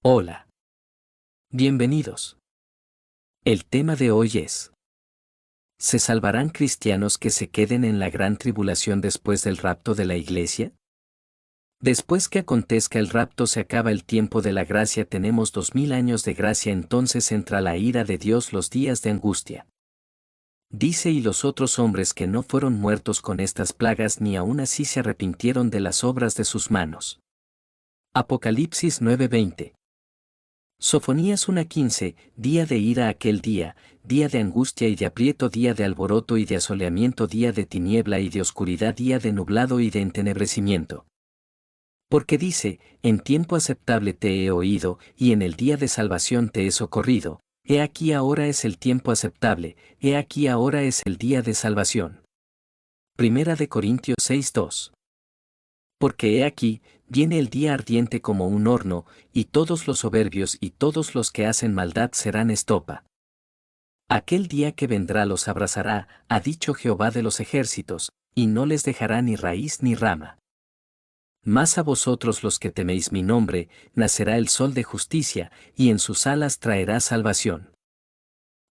Hola. Bienvenidos. El tema de hoy es: ¿se salvarán cristianos que se queden en la gran tribulación después del rapto de la iglesia? Después que acontezca el rapto se acaba el tiempo de la gracia, tenemos 2000 años de gracia, entonces entra la ira de Dios, los días de angustia. Dice: y los otros hombres que no fueron muertos con estas plagas ni aun así se arrepintieron de las obras de sus manos. Apocalipsis 9:20. Sofonías 1:15, día de ira aquel día, día de angustia y de aprieto, día de alboroto y de asoleamiento, día de tiniebla y de oscuridad, día de nublado y de entenebrecimiento. Porque dice: en tiempo aceptable te he oído, y en el día de salvación te he socorrido. He aquí ahora es el tiempo aceptable, he aquí ahora es el día de salvación. Primera de Corintios 6:2. Porque he aquí, viene el día ardiente como un horno, y todos los soberbios y todos los que hacen maldad serán estopa. Aquel día que vendrá los abrazará, ha dicho Jehová de los ejércitos, y no les dejará ni raíz ni rama. Mas a vosotros los que teméis mi nombre, nacerá el sol de justicia, y en sus alas traerá salvación.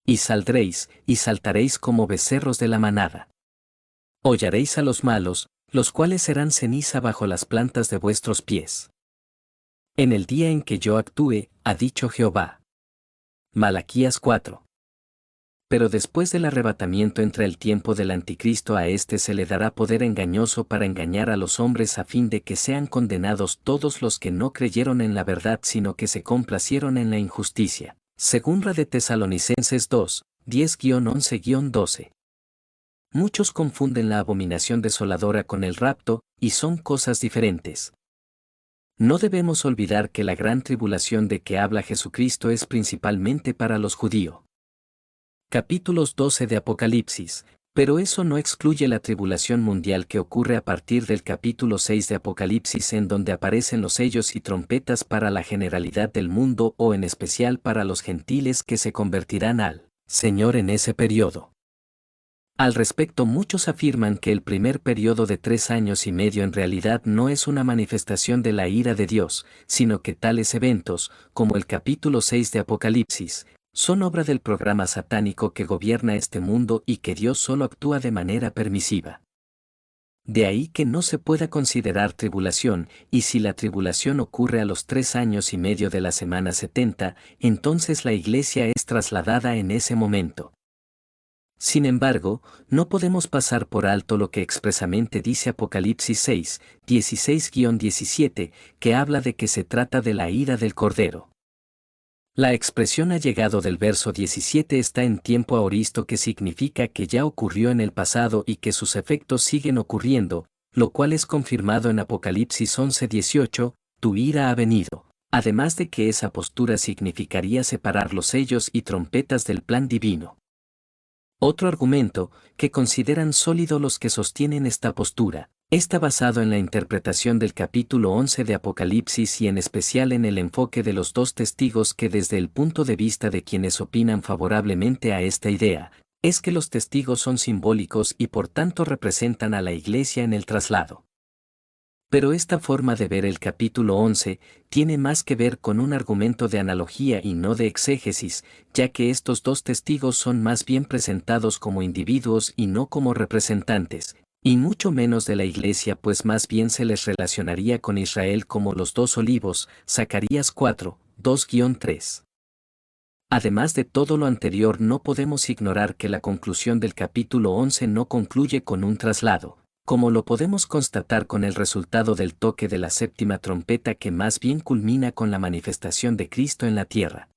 Y saldréis, y saltaréis como becerros de la manada. Hollaréis a los malos, los cuales serán ceniza bajo las plantas de vuestros pies. En el día en que yo actúe, ha dicho Jehová. Malaquías 4. Pero después del arrebatamiento entra el tiempo del anticristo, a éste se le dará poder engañoso para engañar a los hombres, a fin de que sean condenados todos los que no creyeron en la verdad sino que se complacieron en la injusticia. Segunda de Tesalonicenses 2, 10-11-12. Muchos confunden la abominación desoladora con el rapto, y son cosas diferentes. No debemos olvidar que la gran tribulación de que habla Jesucristo es principalmente para los judíos. Capítulos 12 de Apocalipsis, pero eso no excluye la tribulación mundial que ocurre a partir del capítulo 6 de Apocalipsis, en donde aparecen los sellos y trompetas para la generalidad del mundo, o en especial para los gentiles que se convertirán al Señor en ese periodo. Al respecto, muchos afirman que el primer periodo de 3 años y medio en realidad no es una manifestación de la ira de Dios, sino que tales eventos, como el capítulo 6 de Apocalipsis, son obra del programa satánico que gobierna este mundo y que Dios solo actúa de manera permisiva. De ahí que no se pueda considerar tribulación, y si la tribulación ocurre a los 3 años y medio de la semana 70, entonces la iglesia es trasladada en ese momento. Sin embargo, no podemos pasar por alto lo que expresamente dice Apocalipsis 6, 16-17, que habla de que se trata de la ira del Cordero. La expresión ha llegado del verso 17 está en tiempo aoristo, que significa que ya ocurrió en el pasado y que sus efectos siguen ocurriendo, lo cual es confirmado en Apocalipsis 11:18, tu ira ha venido, además de que esa postura significaría separar los sellos y trompetas del plan divino. Otro argumento, que consideran sólido los que sostienen esta postura, está basado en la interpretación del capítulo 11 de Apocalipsis y en especial en el enfoque de los dos testigos, que desde el punto de vista de quienes opinan favorablemente a esta idea, es que los testigos son simbólicos y por tanto representan a la iglesia en el traslado. Pero esta forma de ver el capítulo 11 tiene más que ver con un argumento de analogía y no de exégesis, ya que estos dos testigos son más bien presentados como individuos y no como representantes, y mucho menos de la iglesia, pues más bien se les relacionaría con Israel como los dos olivos, Zacarías 4, 2-3. Además de todo lo anterior, no podemos ignorar que la conclusión del capítulo 11 no concluye con un traslado, como lo podemos constatar con el resultado del toque de la séptima trompeta, que más bien culmina con la manifestación de Cristo en la tierra.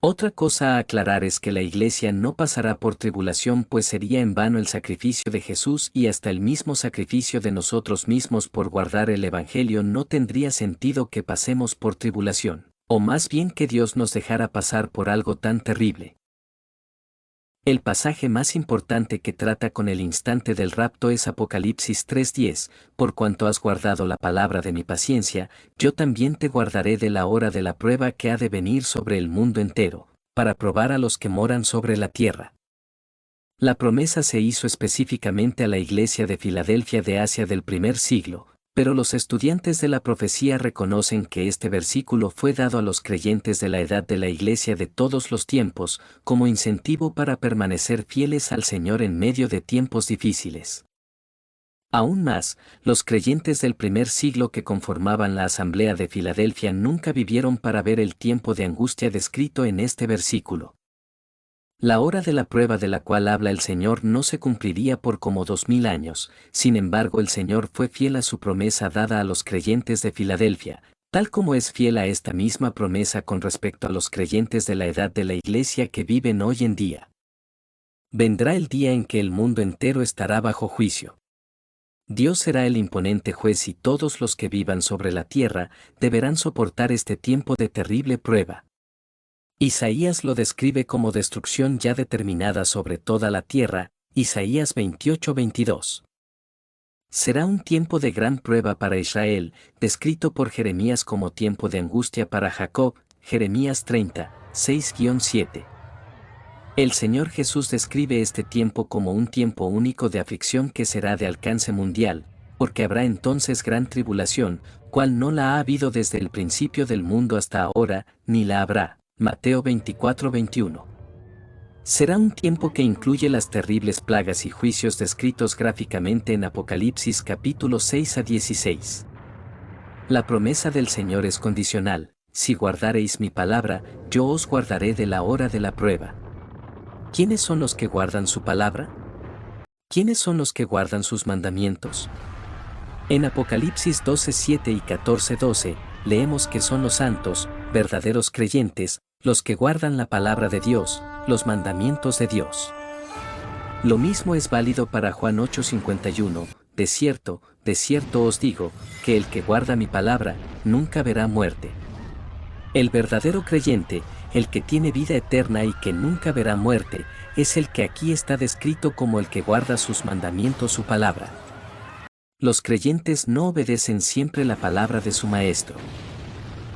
Otra cosa a aclarar es que la iglesia no pasará por tribulación, pues sería en vano el sacrificio de Jesús, y hasta el mismo sacrificio de nosotros mismos por guardar el Evangelio no tendría sentido que pasemos por tribulación, o más bien que Dios nos dejara pasar por algo tan terrible. El pasaje más importante que trata con el instante del rapto es Apocalipsis 3:10, por cuanto has guardado la palabra de mi paciencia, yo también te guardaré de la hora de la prueba que ha de venir sobre el mundo entero, para probar a los que moran sobre la tierra. La promesa se hizo específicamente a la iglesia de Filadelfia de Asia del primer siglo, Pero los estudiantes de la profecía reconocen que este versículo fue dado a los creyentes de la edad de la Iglesia de todos los tiempos, como incentivo para permanecer fieles al Señor en medio de tiempos difíciles. Aún más, los creyentes del primer siglo que conformaban la Asamblea de Filadelfia nunca vivieron para ver el tiempo de angustia descrito en este versículo. La hora de la prueba de la cual habla el Señor no se cumpliría por como 2000 años, sin embargo el Señor fue fiel a su promesa dada a los creyentes de Filadelfia, tal como es fiel a esta misma promesa con respecto a los creyentes de la edad de la Iglesia que viven hoy en día. Vendrá el día en que el mundo entero estará bajo juicio. Dios será el imponente juez y todos los que vivan sobre la tierra deberán soportar este tiempo de terrible prueba. Isaías lo describe como destrucción ya determinada sobre toda la tierra, Isaías 28:22. Será un tiempo de gran prueba para Israel, descrito por Jeremías como tiempo de angustia para Jacob, Jeremías 30, 6-7. El Señor Jesús describe este tiempo como un tiempo único de aflicción que será de alcance mundial, porque habrá entonces gran tribulación, cual no la ha habido desde el principio del mundo hasta ahora, ni la habrá. Mateo 24:21. Será un tiempo que incluye las terribles plagas y juicios descritos gráficamente en Apocalipsis capítulo 6-16. La promesa del Señor es condicional: si guardareis mi palabra, yo os guardaré de la hora de la prueba. ¿Quiénes son los que guardan su palabra? ¿Quiénes son los que guardan sus mandamientos? En Apocalipsis 12:7 y 14:12, leemos que son los santos, verdaderos creyentes, los que guardan la palabra de Dios, los mandamientos de Dios. Lo mismo es válido para Juan 8:51, de cierto os digo, que el que guarda mi palabra, nunca verá muerte. El verdadero creyente, el que tiene vida eterna y que nunca verá muerte, es el que aquí está descrito como el que guarda sus mandamientos, su palabra. Los creyentes no obedecen siempre la palabra de su maestro.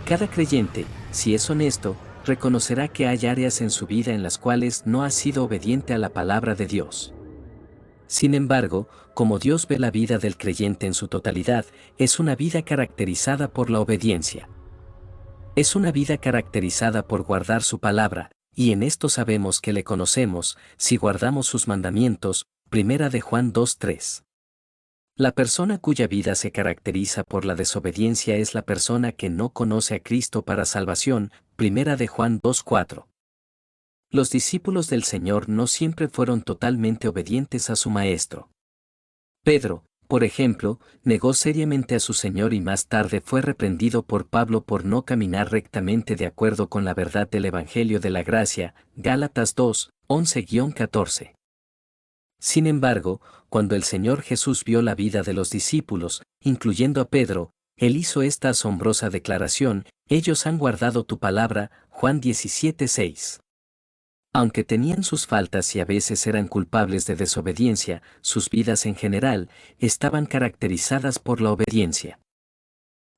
Cada creyente, si es honesto, reconocerá que hay áreas en su vida en las cuales no ha sido obediente a la palabra de Dios. Sin embargo, como Dios ve la vida del creyente en su totalidad, es una vida caracterizada por la obediencia. Es una vida caracterizada por guardar su palabra, y en esto sabemos que le conocemos, si guardamos sus mandamientos. Primera de Juan 2:3. La persona cuya vida se caracteriza por la desobediencia es la persona que no conoce a Cristo para salvación. Primera de Juan 2:4. Los discípulos del Señor no siempre fueron totalmente obedientes a su Maestro. Pedro, por ejemplo, negó seriamente a su Señor y más tarde fue reprendido por Pablo por no caminar rectamente de acuerdo con la verdad del Evangelio de la Gracia. Gálatas 2, 11-14. Sin embargo, cuando el Señor Jesús vio la vida de los discípulos, incluyendo a Pedro, Él hizo esta asombrosa declaración: ellos han guardado tu palabra. Juan 17:6. Aunque tenían sus faltas y a veces eran culpables de desobediencia, sus vidas en general estaban caracterizadas por la obediencia.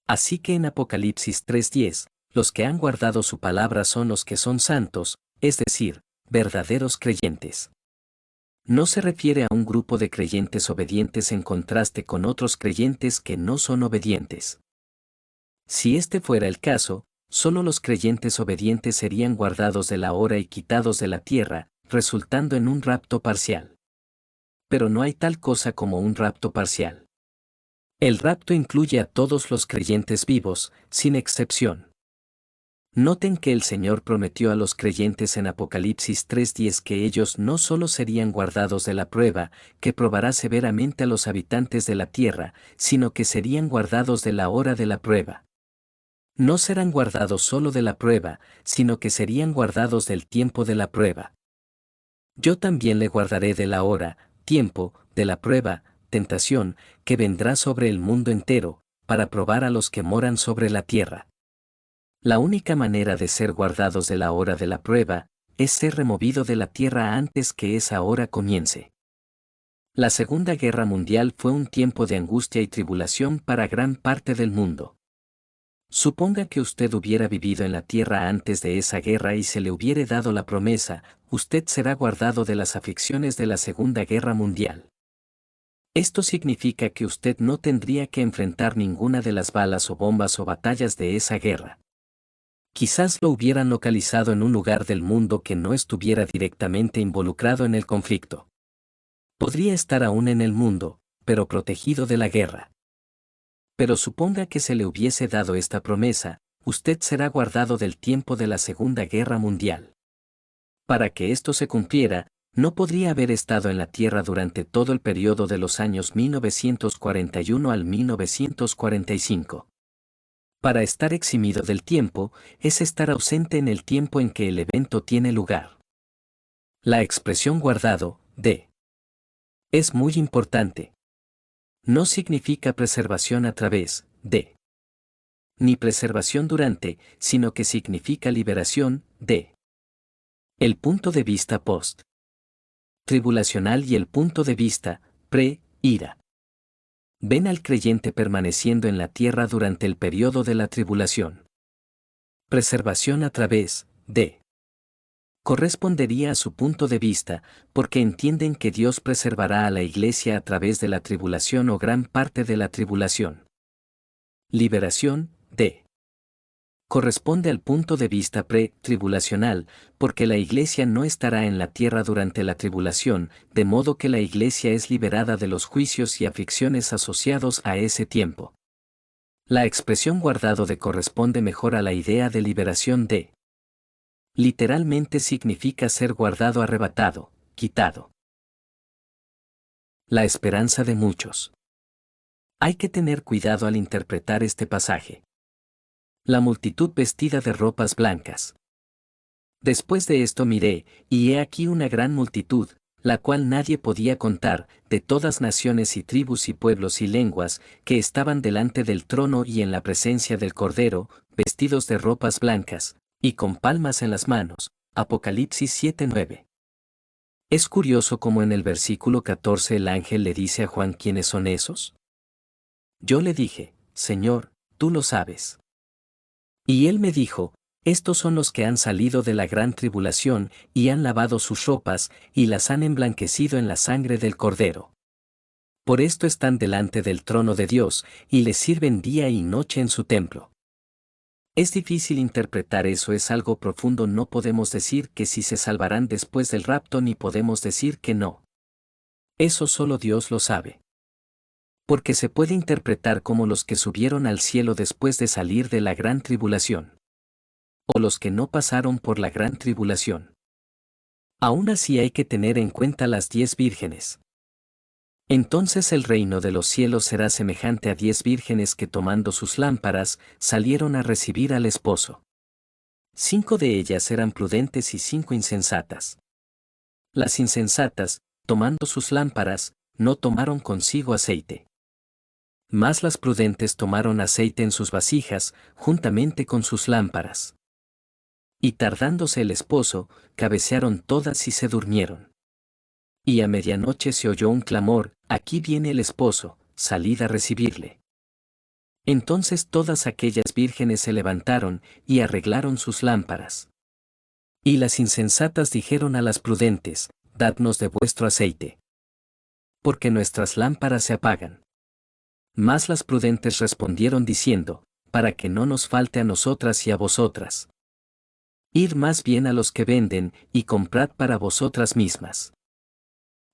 Así que en Apocalipsis 3:10, los que han guardado su palabra son los que son santos, es decir, verdaderos creyentes. No se refiere a un grupo de creyentes obedientes en contraste con otros creyentes que no son obedientes. Si este fuera el caso, solo los creyentes obedientes serían guardados de la hora y quitados de la tierra, resultando en un rapto parcial. Pero no hay tal cosa como un rapto parcial. El rapto incluye a todos los creyentes vivos, sin excepción. Noten que el Señor prometió a los creyentes en Apocalipsis 3:10 que ellos no solo serían guardados de la prueba, que probará severamente a los habitantes de la tierra, sino que serían guardados de la hora de la prueba. No serán guardados solo de la prueba, sino que serían guardados del tiempo de la prueba. Yo también le guardaré de la hora, tiempo, de la prueba, tentación, que vendrá sobre el mundo entero, para probar a los que moran sobre la tierra. La única manera de ser guardados de la hora de la prueba, es ser removido de la tierra antes que esa hora comience. La Segunda Guerra Mundial fue un tiempo de angustia y tribulación para gran parte del mundo. Suponga que usted hubiera vivido en la tierra antes de esa guerra y se le hubiere dado la promesa: usted será guardado de las aflicciones de la Segunda Guerra Mundial. Esto significa que usted no tendría que enfrentar ninguna de las balas o bombas o batallas de esa guerra. Quizás lo hubieran localizado en un lugar del mundo que no estuviera directamente involucrado en el conflicto. Podría estar aún en el mundo, pero protegido de la guerra. Pero suponga que se le hubiese dado esta promesa, usted será guardado del tiempo de la Segunda Guerra Mundial. Para que esto se cumpliera, no podría haber estado en la Tierra durante todo el periodo de los años 1941 al 1945. Para estar eximido del tiempo, es estar ausente en el tiempo en que el evento tiene lugar. La expresión guardado, es muy importante. No significa preservación a través de, ni preservación durante, sino que significa liberación de. El punto de vista post-tribulacional y el punto de vista pre-ira. Ven al creyente permaneciendo en la tierra durante el periodo de la tribulación. Preservación a través de. Correspondería a su punto de vista, porque entienden que Dios preservará a la iglesia a través de la tribulación o gran parte de la tribulación. Liberación de. Corresponde al punto de vista pre-tribulacional, porque la iglesia no estará en la tierra durante la tribulación, de modo que la iglesia es liberada de los juicios y aflicciones asociados a ese tiempo. La expresión guardado de corresponde mejor a la idea de liberación de. Literalmente significa ser guardado, arrebatado, quitado. La esperanza de muchos. Hay que tener cuidado al interpretar este pasaje. La multitud vestida de ropas blancas. Después de esto miré, y he aquí una gran multitud, la cual nadie podía contar, de todas naciones y tribus y pueblos y lenguas, que estaban delante del trono y en la presencia del Cordero, vestidos de ropas blancas, y con palmas en las manos. Apocalipsis 7:9. Es curioso cómo en el versículo 14 el ángel le dice a Juan quiénes son esos. Yo le dije, Señor, tú lo sabes. Y él me dijo, estos son los que han salido de la gran tribulación, y han lavado sus ropas, y las han emblanquecido en la sangre del Cordero. Por esto están delante del trono de Dios, y le sirven día y noche en su templo. Es difícil interpretar eso, es algo profundo, no podemos decir que sí se salvarán después del rapto ni podemos decir que no. Eso solo Dios lo sabe. Porque se puede interpretar como los que subieron al cielo después de salir de la gran tribulación. O los que no pasaron por la gran tribulación. Aún así hay que tener en cuenta las 10 vírgenes. Entonces el reino de los cielos será semejante a 10 vírgenes que tomando sus lámparas, salieron a recibir al esposo. 5 de ellas eran prudentes y 5 insensatas. Las insensatas, tomando sus lámparas, no tomaron consigo aceite. Mas las prudentes tomaron aceite en sus vasijas, juntamente con sus lámparas. Y tardándose el esposo, cabecearon todas y se durmieron. Y a medianoche se oyó un clamor, aquí viene el esposo, salid a recibirle. Entonces todas aquellas vírgenes se levantaron, y arreglaron sus lámparas. Y las insensatas dijeron a las prudentes, dadnos de vuestro aceite. Porque nuestras lámparas se apagan. Mas las prudentes respondieron diciendo, para que no nos falte a nosotras y a vosotras. Id más bien a los que venden, y comprad para vosotras mismas.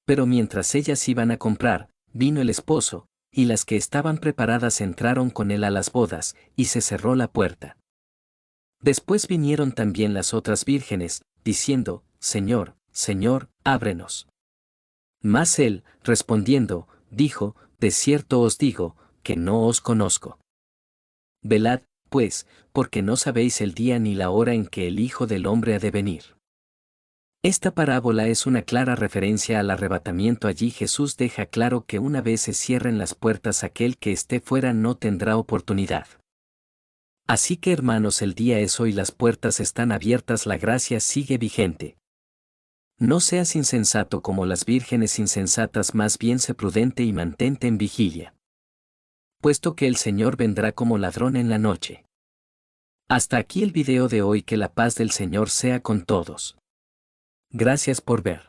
Pero mientras ellas iban a comprar, vino el esposo, y las que estaban preparadas entraron con él a las bodas, y se cerró la puerta. Después vinieron también las otras vírgenes, diciendo, Señor, Señor, ábrenos. Mas él, respondiendo, dijo, de cierto os digo, que no os conozco. Velad, pues, porque no sabéis el día ni la hora en que el Hijo del Hombre ha de venir. Esta parábola es una clara referencia al arrebatamiento. Allí Jesús deja claro que una vez se cierren las puertas, aquel que esté fuera no tendrá oportunidad. Así que hermanos, el día es hoy, las puertas están abiertas, la gracia sigue vigente. No seas insensato como las vírgenes insensatas, más bien sé prudente y mantente en vigilia. Puesto que el Señor vendrá como ladrón en la noche. Hasta aquí el video de hoy, que la paz del Señor sea con todos. Gracias por ver.